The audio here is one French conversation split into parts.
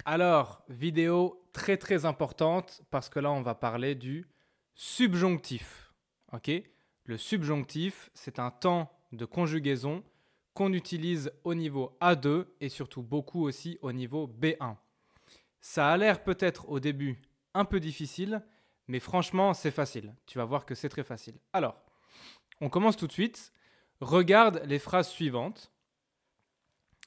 Alors, vidéo très très importante parce que là, on va parler du subjonctif. Ok? Le subjonctif, c'est un temps de conjugaison qu'on utilise au niveau A2 et surtout beaucoup aussi au niveau B1. Ça a l'air peut-être au début un peu difficile, mais franchement, c'est facile. Tu vas voir que c'est très facile. Alors, on commence tout de suite. Regarde les phrases suivantes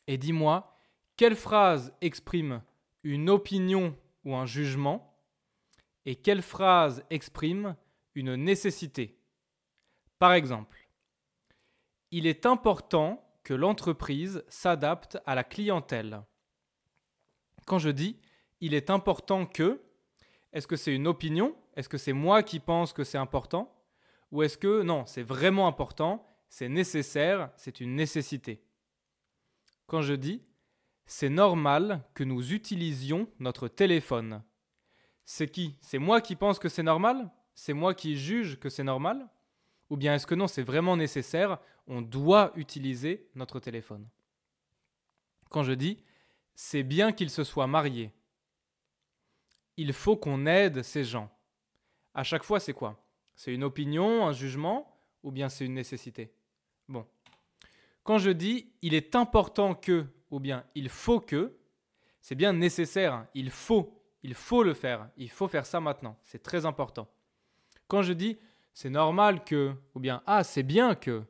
et dis-moi quelle phrase exprime une opinion ou un jugement et quelle phrase exprime une nécessité. Par exemple, il est important que l'entreprise s'adapte à la clientèle. Quand je dis il est important que, est-ce que c'est une opinion? Est-ce que c'est moi qui pense que c'est important? Ou est-ce que non, c'est vraiment important, c'est nécessaire, c'est une nécessité? Quand je dis c'est normal que nous utilisions notre téléphone. C'est qui? C'est moi qui pense que c'est normal? C'est moi qui juge que c'est normal? Ou bien est-ce que non, c'est vraiment nécessaire? On doit utiliser notre téléphone. Quand je dis c'est bien qu'ils se soient mariés. Il faut qu'on aide ces gens. À chaque fois, c'est quoi? C'est une opinion, un jugement, ou bien c'est une nécessité? Bon. Quand je dis il est important que, ou bien il faut que, c'est bien nécessaire, hein. Il faut le faire, il faut faire ça maintenant, c'est très important. Quand je dis c'est normal que, ou bien ah c'est bien que,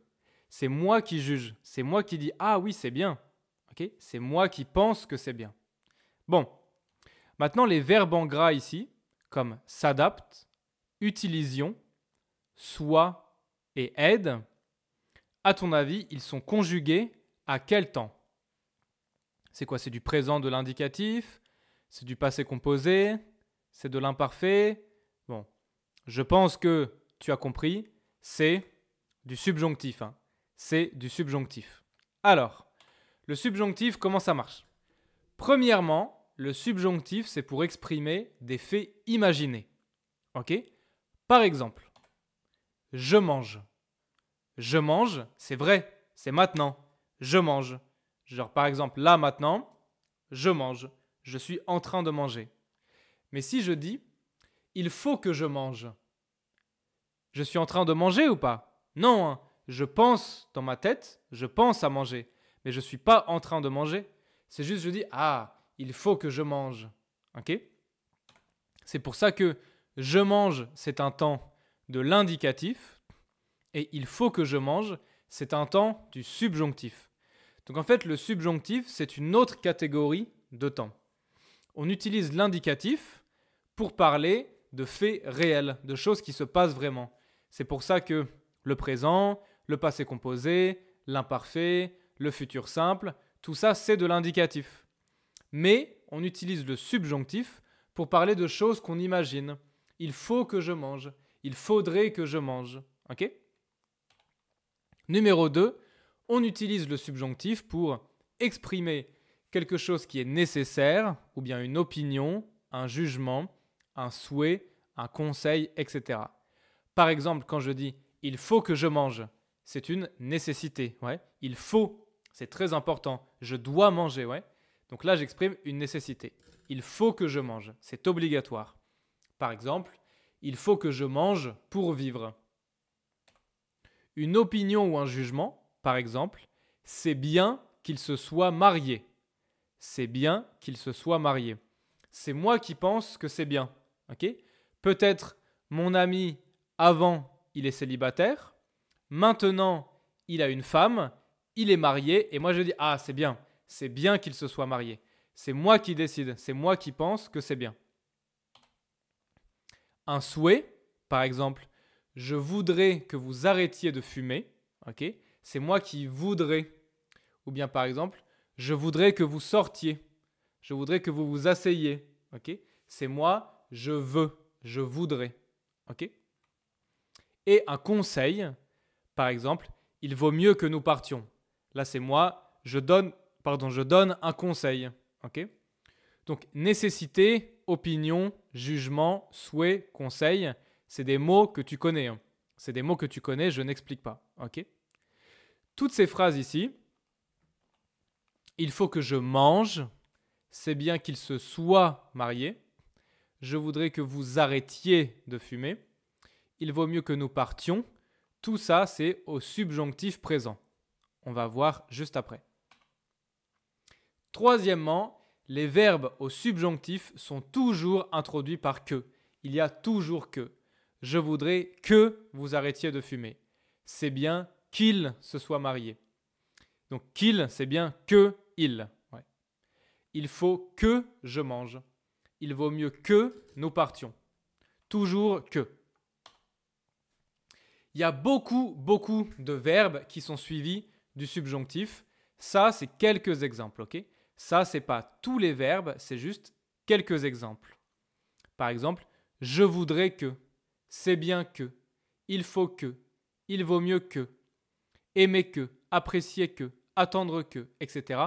c'est moi qui juge, c'est moi qui dis ah oui c'est bien, ok? C'est moi qui pense que c'est bien. Bon, maintenant les verbes en gras ici, comme s'adapte, utilision, soit et aide, à ton avis, ils sont conjugués à quel temps? C'est quoi? C'est du présent de l'indicatif? C'est du passé composé? C'est de l'imparfait? Bon, je pense que tu as compris, c'est du subjonctif, hein. C'est du subjonctif. Alors, le subjonctif, comment ça marche? Premièrement, le subjonctif, c'est pour exprimer des faits imaginés. Ok? Par exemple, je mange. Je mange, c'est vrai, c'est maintenant. Je mange. Genre par exemple, là maintenant, je mange. Je suis en train de manger. Mais si je dis, il faut que je mange, je suis en train de manger ou pas? Non, hein. Je pense dans ma tête, je pense à manger. Mais je ne suis pas en train de manger. C'est juste, je dis, ah, il faut que je mange. Ok? C'est pour ça que je mange, c'est un temps de l'indicatif. Et il faut que je mange, c'est un temps du subjonctif. Donc en fait, le subjonctif, c'est une autre catégorie de temps. On utilise l'indicatif pour parler de faits réels, de choses qui se passent vraiment. C'est pour ça que le présent, le passé composé, l'imparfait, le futur simple, tout ça, c'est de l'indicatif. Mais on utilise le subjonctif pour parler de choses qu'on imagine. Il faut que je mange. Il faudrait que je mange. Ok? Numéro 2, on utilise le subjonctif pour exprimer quelque chose qui est nécessaire, ou bien une opinion, un jugement, un souhait, un conseil, etc. Par exemple, quand je dis « il faut que je mange », c'est une nécessité. Ouais. Il faut, c'est très important. Je dois manger. Ouais. Donc là, j'exprime une nécessité. Il faut que je mange, c'est obligatoire. Par exemple, il faut que je mange pour vivre. Une opinion ou un jugement, par exemple, c'est bien qu'il se soit marié. C'est bien qu'il se soit marié. C'est moi qui pense que c'est bien. Okay? Peut-être mon ami, avant, il est célibataire. Maintenant, il a une femme. Il est marié. Et moi, je dis, ah, c'est bien. C'est bien qu'il se soit marié. C'est moi qui décide. C'est moi qui pense que c'est bien. Un souhait, par exemple, je voudrais que vous arrêtiez de fumer. Ok? C'est moi qui voudrais. Ou bien, par exemple, je voudrais que vous sortiez. Je voudrais que vous vous asseyiez. Ok? C'est moi, je veux. Je voudrais. Ok? Et un conseil, par exemple, il vaut mieux que nous partions. Là, c'est moi, je donne un conseil. Ok? Donc, nécessité, opinion, jugement, souhait, conseil, c'est des mots que tu connais. Hein. C'est des mots que tu connais, je n'explique pas. Ok? Toutes ces phrases ici, il faut que je mange, c'est bien qu'il se soit marié. Je voudrais que vous arrêtiez de fumer. Il vaut mieux que nous partions. Tout ça, c'est au subjonctif présent. On va voir juste après. Troisièmement, les verbes au subjonctif sont toujours introduits par que. Il y a toujours que. Je voudrais que vous arrêtiez de fumer. C'est bien qu'il se soit marié. Donc qu'il, c'est bien que il. Ouais. Il faut que je mange. Il vaut mieux que nous partions. Toujours que. Il y a beaucoup de verbes qui sont suivis du subjonctif. Ça, c'est quelques exemples, ok? Ça, c'est pas tous les verbes, c'est juste quelques exemples. Par exemple, je voudrais que, c'est bien que, il faut que, il vaut mieux que, aimer que, apprécier que, attendre que, etc.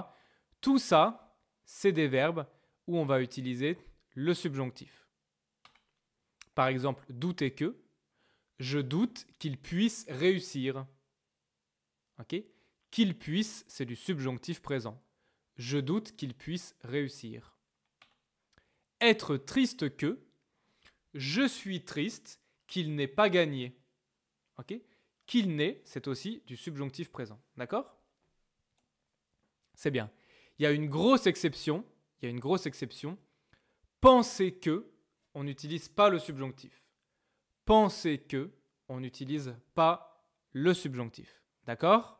Tout ça, c'est des verbes où on va utiliser le subjonctif. Par exemple, douter que, je doute qu'il puisse réussir. Ok? Qu'il puisse, c'est du subjonctif présent. Je doute qu'il puisse réussir. Être triste que, je suis triste qu'il n'ait pas gagné. Ok? Qu'il n'ait, c'est aussi du subjonctif présent. D'accord? C'est bien. Il y a une grosse exception. Penser que, on n'utilise pas le subjonctif. Penser que, on n'utilise pas le subjonctif. D'accord?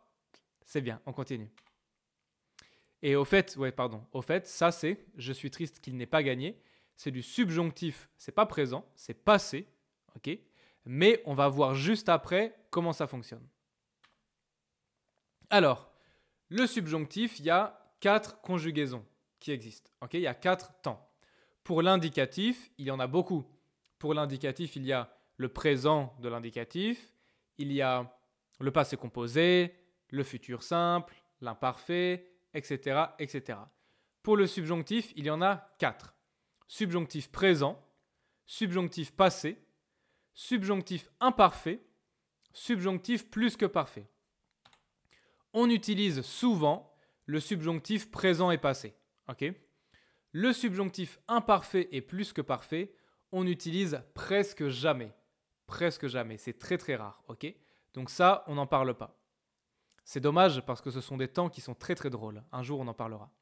C'est bien, on continue. Et au fait, ça c'est « je suis triste qu'il n'ait pas gagné ». C'est du subjonctif, c'est pas présent, c'est passé. Ok? Mais on va voir juste après comment ça fonctionne. Alors, le subjonctif, il y a 4 conjugaisons qui existent. Ok? Il y a 4 temps. Pour l'indicatif, il y en a beaucoup. Pour l'indicatif, il y a le présent de l'indicatif, il y a le passé composé, le futur simple, l'imparfait, etc., etc. Pour le subjonctif, il y en a 4. Subjonctif présent, subjonctif passé, subjonctif imparfait, subjonctif plus que parfait. On utilise souvent le subjonctif présent et passé. Okay? Le subjonctif imparfait et plus que parfait, on utilise presque jamais. Presque jamais, c'est très très rare. Okay? Donc ça, on n'en parle pas. C'est dommage parce que ce sont des temps qui sont très très drôles. Un jour, on en parlera.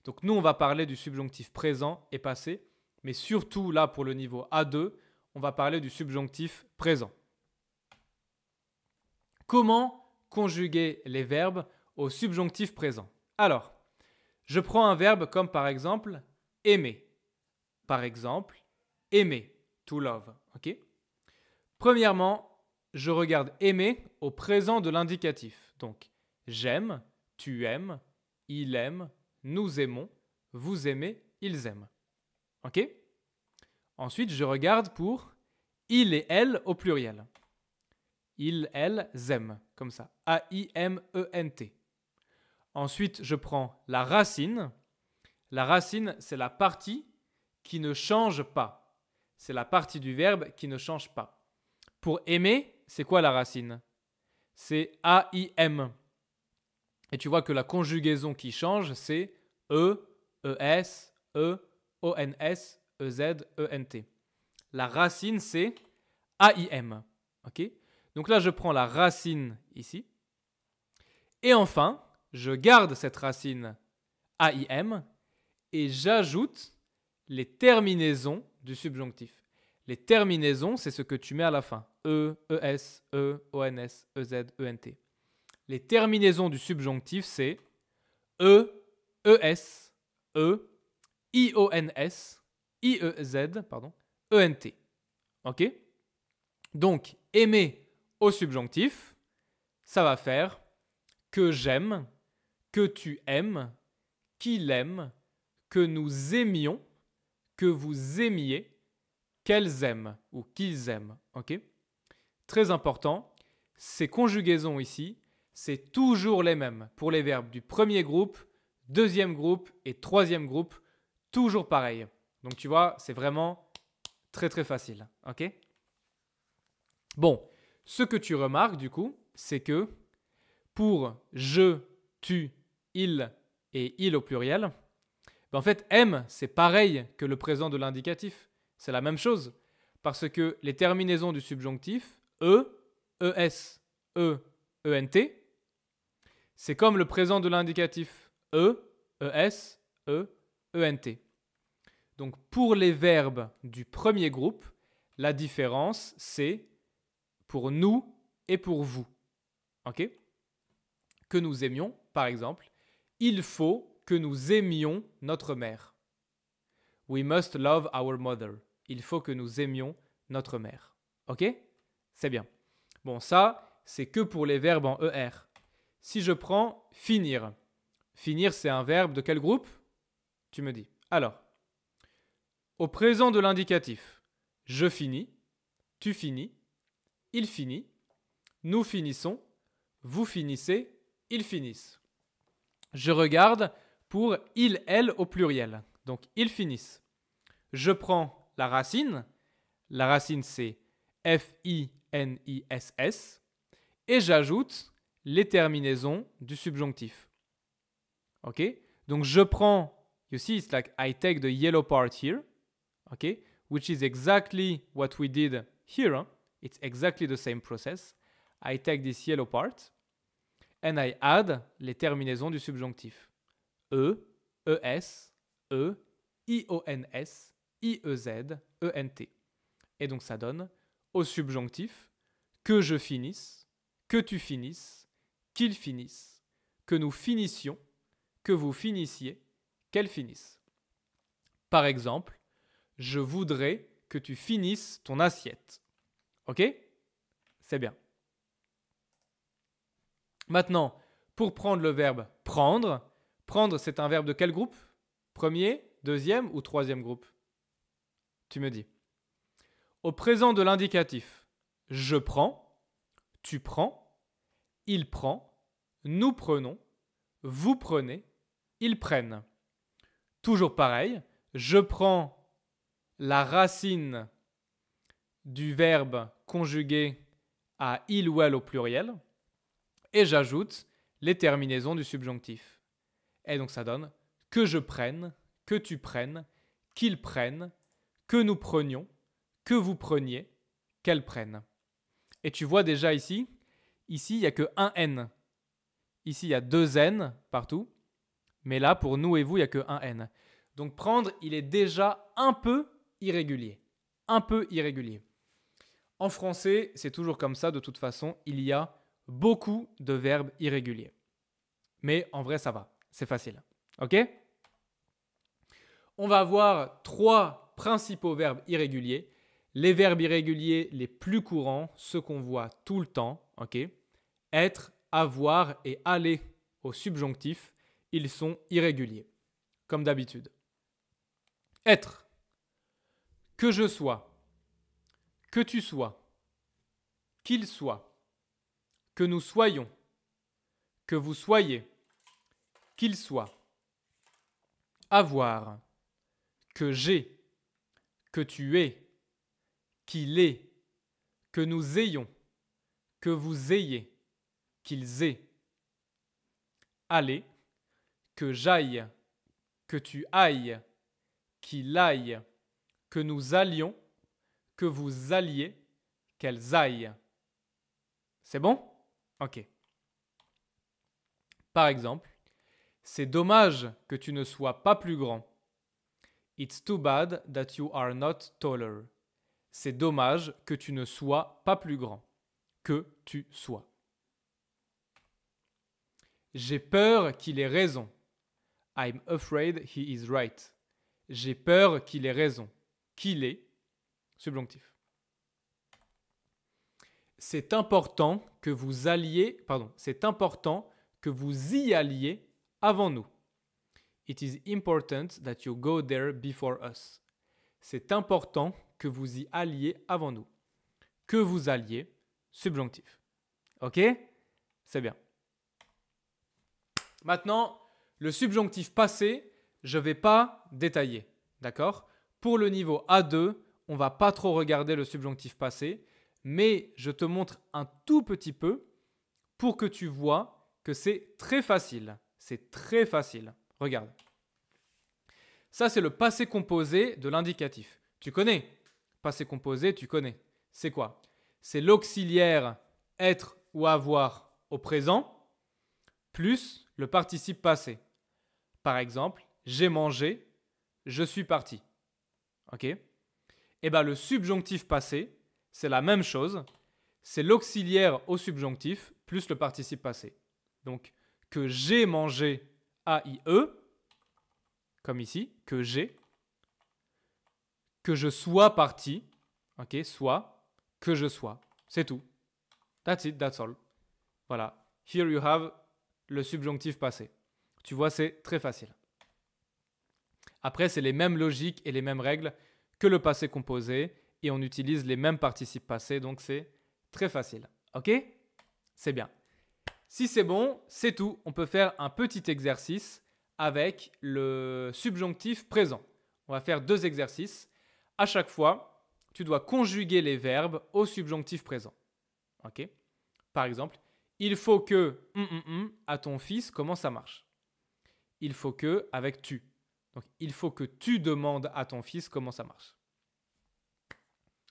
Donc nous, on va parler du subjonctif présent et passé, mais surtout là, pour le niveau A2, on va parler du subjonctif présent. Comment conjuguer les verbes au subjonctif présent? Alors, je prends un verbe comme par exemple aimer. Par exemple, aimer, to love. Okay? Premièrement, je regarde aimer au présent de l'indicatif. Donc, j'aime, tu aimes, il aime, nous aimons, vous aimez, ils aiment. Ok? Ensuite, je regarde pour il et elle au pluriel. Ils, elles aiment, comme ça. A-I-M-E-N-T. Ensuite, je prends la racine. La racine, c'est la partie qui ne change pas. C'est la partie du verbe qui ne change pas. Pour aimer, c'est quoi la racine? C'est A-I-M. Et tu vois que la conjugaison qui change, c'est E, E-S, E, O-N-S, E-Z, E-N-T. La racine, c'est A-I-M. Ok? Donc là, je prends la racine ici. Et enfin, je garde cette racine A-I-M et j'ajoute les terminaisons du subjonctif. Les terminaisons, c'est ce que tu mets à la fin. E, E-S, E, O-N-S, E-Z, E-N-T. Les terminaisons du subjonctif, c'est E, E-S, E, I-O-N-S, I-E-Z, E-N-T. Ok? Donc, aimer au subjonctif, ça va faire que j'aime, que tu aimes, qu'il aime, que nous aimions, que vous aimiez, qu'elles aiment ou qu'ils aiment. Ok? Très important, ces conjugaisons ici, c'est toujours les mêmes pour les verbes du premier groupe, deuxième groupe et troisième groupe, toujours pareil. Donc tu vois, c'est vraiment très très facile. Ok? Bon, ce que tu remarques du coup, c'est que pour je, tu, il et il au pluriel, Ben, en fait, M, c'est pareil que le présent de l'indicatif. C'est la même chose. Parce que les terminaisons du subjonctif, E, ES, E, ENT, c'est comme le présent de l'indicatif E, ES, E, ENT. Donc pour les verbes du premier groupe, la différence, c'est pour nous et pour vous. Ok? Que nous aimions, par exemple, il faut que nous aimions notre mère. We must love our mother. Il faut que nous aimions notre mère. Ok? C'est bien. Bon, ça, c'est que pour les verbes en ER. Si je prends finir. Finir, c'est un verbe de quel groupe? Tu me dis. Alors, au présent de l'indicatif, je finis, tu finis, il finit, nous finissons, vous finissez, ils finissent. Je regarde pour il, elle au pluriel. Donc, ils finissent. Je prends la racine c'est F-I-N-I-S-S, et j'ajoute les terminaisons du subjonctif. Ok? Donc, je prends, you see, it's like I take the yellow part here, okay, which is exactly what we did here. Hein? It's exactly the same process. I take this yellow part and I add les terminaisons du subjonctif. E, ES, E, IONS, IEZ, ENT. Et donc ça donne au subjonctif que je finisse, que tu finisses, qu'ils finissent, que nous finissions, que vous finissiez, qu'elles finissent. Par exemple, je voudrais que tu finisses ton assiette. Ok? C'est bien. Maintenant, pour prendre le verbe prendre, prendre c'est un verbe de quel groupe? Premier, deuxième ou troisième groupe? Tu me dis. Au présent de l'indicatif, je prends, tu prends, il prend, nous prenons, vous prenez, ils prennent. Toujours pareil, je prends la racine du verbe conjugué à il ou elle au pluriel et j'ajoute les terminaisons du subjonctif. Et donc ça donne que je prenne, que tu prennes, qu'ils prennent, que nous prenions, que vous preniez, qu'elles prennent. Et tu vois déjà ici, il n'y a que un N. Ici, il y a deux N partout. Mais là, pour nous et vous, il n'y a que un N. Donc prendre, il est déjà un peu irrégulier. Un peu irrégulier. En français, c'est toujours comme ça de toute façon. Il y a beaucoup de verbes irréguliers. Mais en vrai, ça va. C'est facile. Ok? On va voir trois principaux verbes irréguliers. Les verbes irréguliers les plus courants, ceux qu'on voit tout le temps. Ok? Être, avoir et aller au subjonctif, ils sont irréguliers. Comme d'habitude. Être. Que je sois. Que tu sois. Qu'il soit. Que nous soyons. Que vous soyez. Qu'il soit. Avoir. Que j'ai. Que tu aies. Qu'il ait. Que nous ayons. Que vous ayez. Qu'ils aient. Aller. Que j'aille. Que tu ailles. Qu'il aille. Que nous allions. Que vous alliez. Qu'elles aillent. C'est bon? Ok. Par exemple, c'est dommage que tu ne sois pas plus grand. It's too bad that you are not taller. C'est dommage que tu ne sois pas plus grand. Que tu sois. J'ai peur qu'il ait raison. I'm afraid he is right. J'ai peur qu'il ait raison. Qu'il ait, subjonctif. C'est important que vous c'est important que vous y alliez avant nous. It is important that you go there before us. C'est important que vous y alliez avant nous. Que vous alliez, subjonctif. Ok? C'est bien. Maintenant, le subjonctif passé, je ne vais pas détailler. D'accord? Pour le niveau A2, on ne va pas trop regarder le subjonctif passé, mais je te montre un tout petit peu pour que tu vois que c'est très facile. C'est très facile. Regarde. Ça, c'est le passé composé de l'indicatif. Tu connais. Passé composé, tu connais. C'est quoi? C'est l'auxiliaire être ou avoir au présent plus le participe passé. Par exemple, j'ai mangé, je suis parti. Ok? Et bien le subjonctif passé, c'est la même chose. C'est l'auxiliaire au subjonctif plus le participe passé. Donc, que j'ai mangé, A-I-E, comme ici, que j'ai. Que je sois parti, ok, soit, que je sois. C'est tout. That's it, that's all. Voilà. Here you have le subjonctif passé. Tu vois, c'est très facile. Après, c'est les mêmes logiques et les mêmes règles que le passé composé et on utilise les mêmes participes passés, donc c'est très facile. Ok? C'est bien. Si c'est bon, c'est tout. On peut faire un petit exercice avec le subjonctif présent. On va faire 2 exercices. À chaque fois, tu dois conjuguer les verbes au subjonctif présent. Ok? Par exemple, il faut que à ton fils, comment ça marche? Il faut que avec tu. Donc, il faut que tu demandes à ton fils comment ça marche.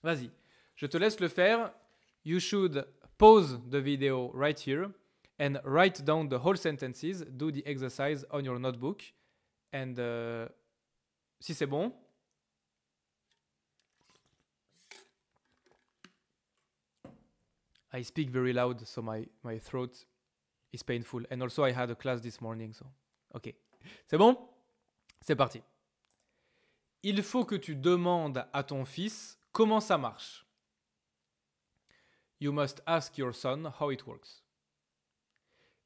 Vas-y, je te laisse le faire. You should pause the video right here and write down the whole sentences. Do the exercise on your notebook. And si c'est bon. I speak very loud, so my throat is painful. And also I had a class this morning, so... Ok. C'est bon? C'est parti. Il faut que tu demandes à ton fils comment ça marche. You must ask your son how it works.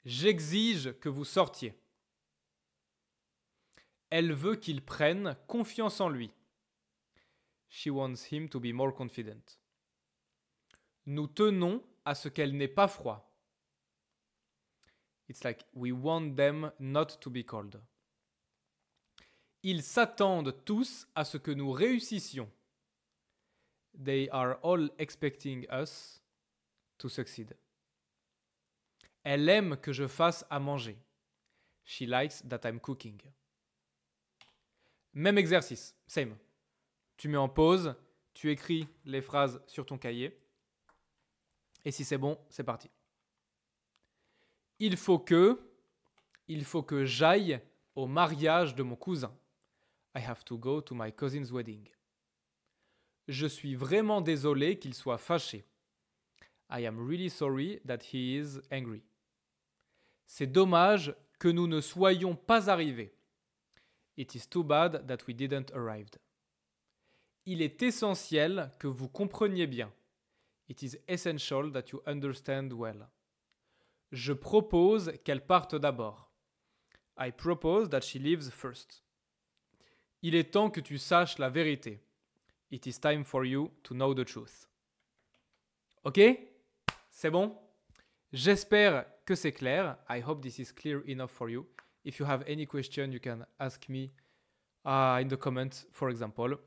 J'exige que vous sortiez. Elle veut qu'il prenne confiance en lui. She wants him to be more confident. Nous tenons à ce qu'elle n'ait pas froid. It's like we want them not to be cold. Ils s'attendent tous à ce que nous réussissions. They are all expecting us to succeed. Elle aime que je fasse à manger. She likes that I'm cooking. Même exercice, same. Tu mets en pause, tu écris les phrases sur ton cahier. Et si c'est bon, c'est parti. Il faut que j'aille au mariage de mon cousin. I have to go to my cousin's wedding. Je suis vraiment désolé qu'il soit fâché. I am really sorry that he is angry. C'est dommage que nous ne soyons pas arrivés. It is too bad that we didn't arrive. Il est essentiel que vous compreniez bien. It is essential that you understand well. Je propose qu'elle parte d'abord. I propose that she leaves first. Il est temps que tu saches la vérité. It is time for you to know the truth. Ok? C'est bon? J'espère que c'est clair. I hope this is clear enough for you. If you have any question, you can ask me in the comments, for example.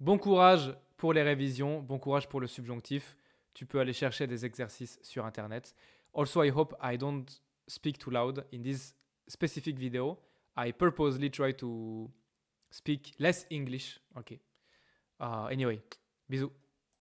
Bon courage pour les révisions, bon courage pour le subjonctif. Tu peux aller chercher des exercices sur Internet. Also, I hope I don't speak too loud in this specific video. I purposely try to speak less English. Okay. Anyway, bisous.